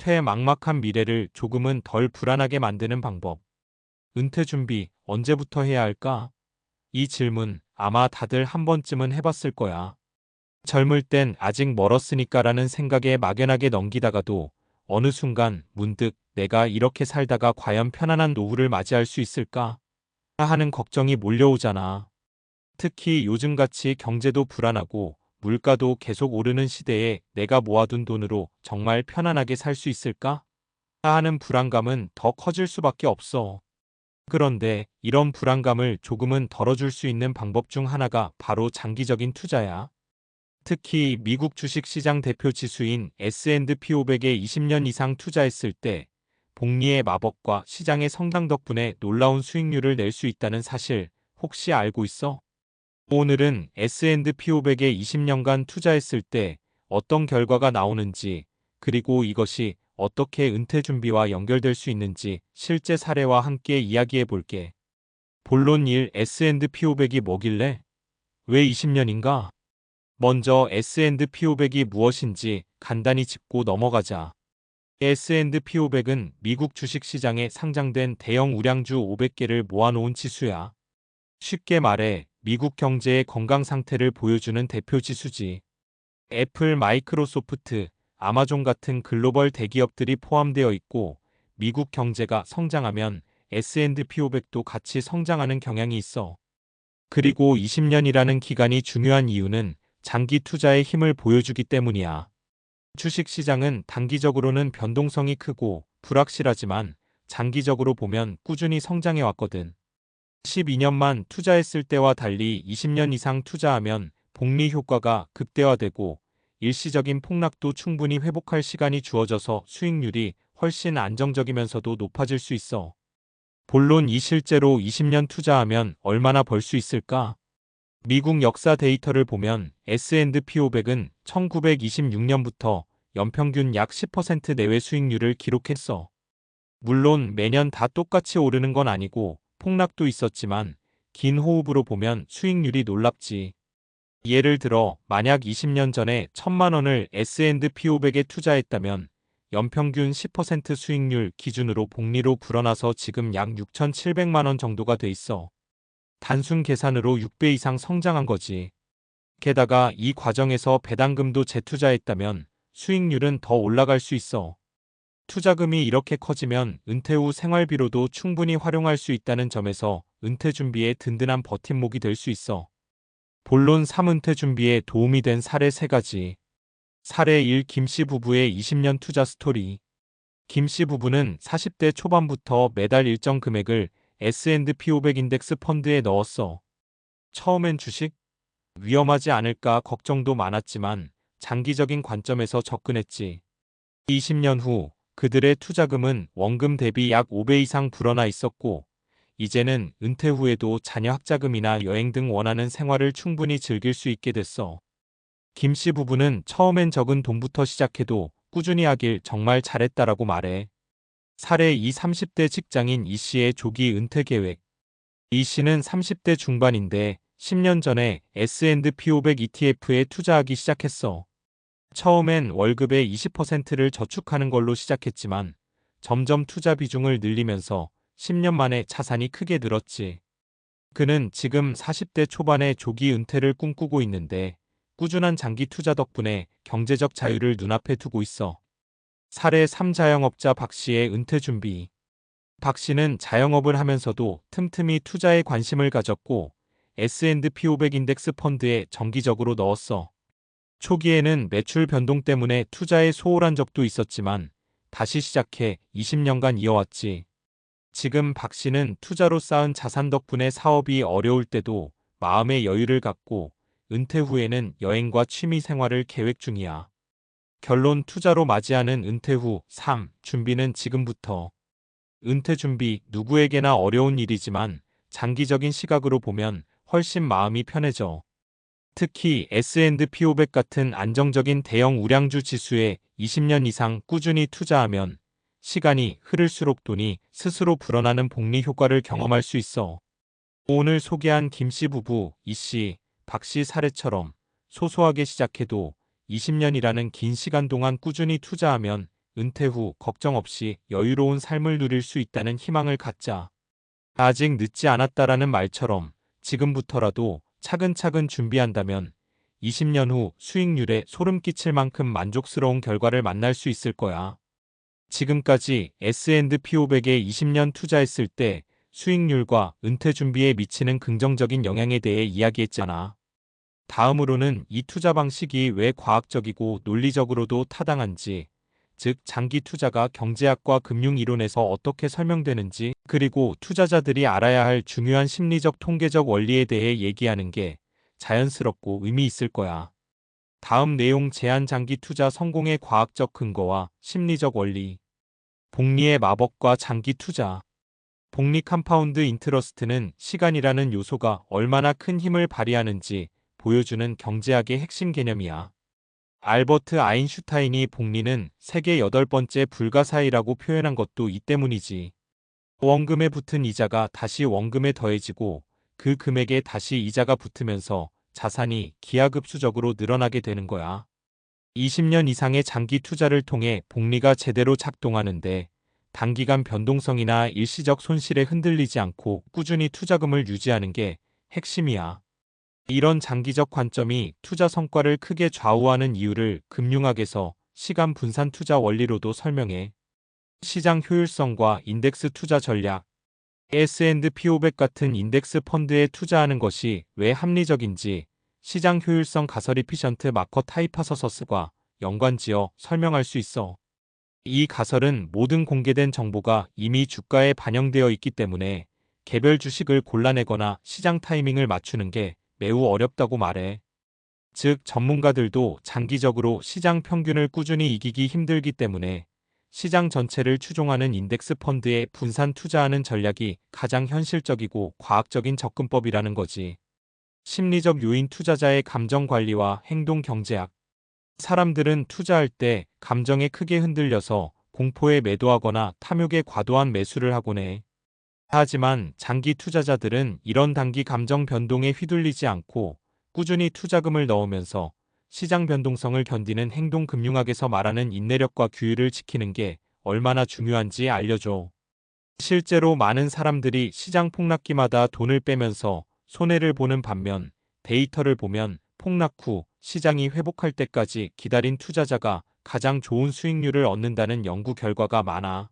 은퇴의 막막한 미래를 조금은 덜 불안하게 만드는 방법. 은퇴 준비 언제부터 해야 할까? 이 질문 아마 다들 한 번쯤은 해봤을 거야. 젊을 땐 아직 멀었으니까라는 생각에 막연하게 넘기다가도 어느 순간 문득 내가 이렇게 살다가 과연 편안한 노후를 맞이할 수 있을까? 하는 걱정이 몰려오잖아. 특히 요즘같이 경제도 불안하고 물가도 계속 오르는 시대에 내가 모아둔 돈으로 정말 편안하게 살 수 있을까? 하는 불안감은 더 커질 수밖에 없어. 그런데 이런 불안감을 조금은 덜어줄 수 있는 방법 중 하나가 바로 장기적인 투자야. 특히 미국 주식시장 대표 지수인 S&P 500에 20년 이상 투자했을 때 복리의 마법과 시장의 성장 덕분에 놀라운 수익률을 낼 수 있다는 사실 혹시 알고 있어? 오늘은 S&P 500에 20년간 투자했을 때 어떤 결과가 나오는지, 그리고 이것이 어떻게 은퇴 준비와 연결될 수 있는지 실제 사례와 함께 이야기해 볼게. 본론 1. S&P 500이 뭐길래? 왜 20년인가? 먼저 S&P 500이 무엇인지 간단히 짚고 넘어가자. S&P 500은 미국 주식시장에 상장된 대형 우량주 500개를 모아놓은 지수야. 쉽게 말해 미국 경제의 건강 상태를 보여주는 대표 지수지. 애플, 마이크로소프트, 아마존 같은 글로벌 대기업들이 포함되어 있고 미국 경제가 성장하면 S&P 500도 같이 성장하는 경향이 있어. 그리고 20년이라는 기간이 중요한 이유는 장기 투자의 힘을 보여주기 때문이야. 주식시장은 단기적으로는 변동성이 크고 불확실하지만 장기적으로 보면 꾸준히 성장해 왔거든. 12년만 투자했을 때와 달리 20년 이상 투자하면 복리 효과가 극대화되고 일시적인 폭락도 충분히 회복할 시간이 주어져서 수익률이 훨씬 안정적이면서도 높아질 수 있어. 본론 2. 실제로 20년 투자하면 얼마나 벌 수 있을까? 미국 역사 데이터를 보면 S&P 500은 1926년부터 연평균 약 10% 내외 수익률을 기록했어. 물론 매년 다 똑같이 오르는 건 아니고 폭락도 있었지만 긴 호흡으로 보면 수익률이 놀랍지. 예를 들어 만약 20년 전에 1,000만 원을 S&P 500에 투자했다면 연평균 10% 수익률 기준으로 복리로 불어나서 지금 약 6,700만 원 정도가 돼 있어. 단순 계산으로 6배 이상 성장한 거지. 게다가 이 과정에서 배당금도 재투자했다면 수익률은 더 올라갈 수 있어. 투자금이 이렇게 커지면 은퇴 후 생활비로도 충분히 활용할 수 있다는 점에서 은퇴 준비에 든든한 버팀목이 될 수 있어. 본론 3. 은퇴 준비에 도움이 된 사례 3가지. 사례 1. 김씨 부부의 20년 투자 스토리. 김씨 부부는 40대 초반부터 매달 일정 금액을 S&P 500 인덱스 펀드에 넣었어. 처음엔 주식? 위험하지 않을까 걱정도 많았지만 장기적인 관점에서 접근했지. 20년 후 그들의 투자금은 원금 대비 약 5배 이상 불어나 있었고 이제는 은퇴 후에도 자녀 학자금이나 여행 등 원하는 생활을 충분히 즐길 수 있게 됐어. 김씨 부부는 처음엔 적은 돈부터 시작해도 꾸준히 하길 정말 잘했다라고 말해. 사례 2. 30대 직장인 이 씨의 조기 은퇴 계획. 이 씨는 30대 중반인데 10년 전에 S&P 500 ETF에 투자하기 시작했어. 처음엔 월급의 20%를 저축하는 걸로 시작했지만 점점 투자 비중을 늘리면서 10년 만에 자산이 크게 늘었지. 그는 지금 40대 초반의 조기 은퇴를 꿈꾸고 있는데 꾸준한 장기 투자 덕분에 경제적 자유를 눈앞에 두고 있어. 사례 3. 자영업자 박 씨의 은퇴 준비. 박 씨는 자영업을 하면서도 틈틈이 투자에 관심을 가졌고 S&P 500 인덱스 펀드에 정기적으로 넣었어. 초기에는 매출 변동 때문에 투자에 소홀한 적도 있었지만 다시 시작해 20년간 이어왔지. 지금 박 씨는 투자로 쌓은 자산 덕분에 사업이 어려울 때도 마음의 여유를 갖고 은퇴 후에는 여행과 취미 생활을 계획 중이야. 결론 투자로 맞이하는 은퇴 후 3. 준비는 지금부터. 은퇴 준비 누구에게나 어려운 일이지만 장기적인 시각으로 보면 훨씬 마음이 편해져. 특히 S&P 500 같은 안정적인 대형 우량주 지수에 20년 이상 꾸준히 투자하면 시간이 흐를수록 돈이 스스로 불어나는 복리 효과를 경험할 수 있어. 오늘 소개한 김씨 부부, 이씨, 박씨 사례처럼 소소하게 시작해도 20년이라는 긴 시간 동안 꾸준히 투자하면 은퇴 후 걱정 없이 여유로운 삶을 누릴 수 있다는 희망을 갖자. 아직 늦지 않았다라는 말처럼 지금부터라도 차근차근 준비한다면 20년 후 수익률에 소름 끼칠 만큼 만족스러운 결과를 만날 수 있을 거야. 지금까지 S&P 500에 20년 투자했을 때 수익률과 은퇴 준비에 미치는 긍정적인 영향에 대해 이야기했잖아. 다음으로는 이 투자 방식이 왜 과학적이고 논리적으로도 타당한지, 즉 장기 투자가 경제학과 금융이론에서 어떻게 설명되는지, 그리고 투자자들이 알아야 할 중요한 심리적 통계적 원리에 대해 얘기하는 게 자연스럽고 의미 있을 거야. 다음 내용 제한 장기 투자 성공의 과학적 근거와 심리적 원리. 복리의 마법과 장기 투자. 복리 컴파운드 인트러스트는 시간이라는 요소가 얼마나 큰 힘을 발휘하는지 보여주는 경제학의 핵심 개념이야. 알버트 아인슈타인이 복리는 세계 8번째 불가사의라고 표현한 것도 이 때문이지. 원금에 붙은 이자가 다시 원금에 더해지고 그 금액에 다시 이자가 붙으면서 자산이 기하급수적으로 늘어나게 되는 거야. 20년 이상의 장기 투자를 통해 복리가 제대로 작동하는데 단기간 변동성이나 일시적 손실에 흔들리지 않고 꾸준히 투자금을 유지하는 게 핵심이야. 이런 장기적 관점이 투자 성과를 크게 좌우하는 이유를 금융학에서 시간 분산 투자 원리로도 설명해. 시장 효율성과 인덱스 투자 전략. S&P 500 같은 인덱스 펀드에 투자하는 것이 왜 합리적인지 시장 효율성 가설 이피션트 마커 타이파서서스과 연관지어 설명할 수 있어. 이 가설은 모든 공개된 정보가 이미 주가에 반영되어 있기 때문에 개별 주식을 골라내거나 시장 타이밍을 맞추는 게 매우 어렵다고 말해. 즉, 전문가들도 장기적으로 시장 평균을 꾸준히 이기기 힘들기 때문에 시장 전체를 추종하는 인덱스 펀드에 분산 투자하는 전략이 가장 현실적이고 과학적인 접근법이라는 거지. 심리적 요인 투자자의 감정 관리와 행동 경제학. 사람들은 투자할 때 감정에 크게 흔들려서 공포에 매도하거나 탐욕에 과도한 매수를 하곤 해. 하지만 장기 투자자들은 이런 단기 감정 변동에 휘둘리지 않고 꾸준히 투자금을 넣으면서 시장 변동성을 견디는 행동 금융학에서 말하는 인내력과 규율을 지키는 게 얼마나 중요한지 알려줘. 실제로 많은 사람들이 시장 폭락기마다 돈을 빼면서 손해를 보는 반면 데이터를 보면 폭락 후 시장이 회복할 때까지 기다린 투자자가 가장 좋은 수익률을 얻는다는 연구 결과가 많아.